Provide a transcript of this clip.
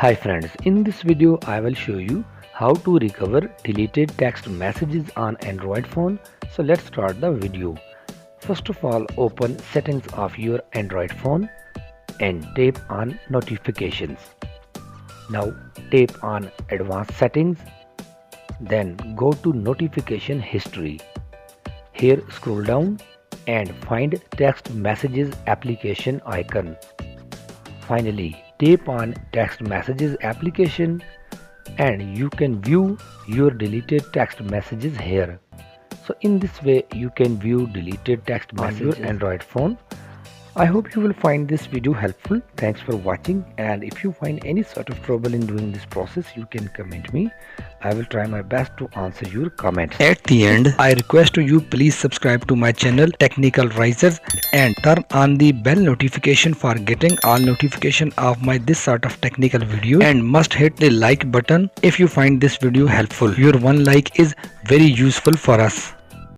Hi friends, in this video I will show you how to recover deleted text messages on Android phone. So let's start the video. First of all, open settings of your Android phone and tap on notifications. Now tap on advanced settings, then go to notification history. Here scroll down and find text messages application icon. Finally, tap on text messages application and you can view your deleted text messages here. So in this way you can view deleted text messages on your Android phone. I hope you will find this video helpful. Thanks for watching, and if you find any sort of trouble in doing this process, you can comment me. I will try my best to answer your comments. At the end, I request you please subscribe to my channel Technical Risers and turn on the bell notification for getting all notification of my this sort of technical video, and must hit the like button if you find this video helpful. Your one like is very useful for us.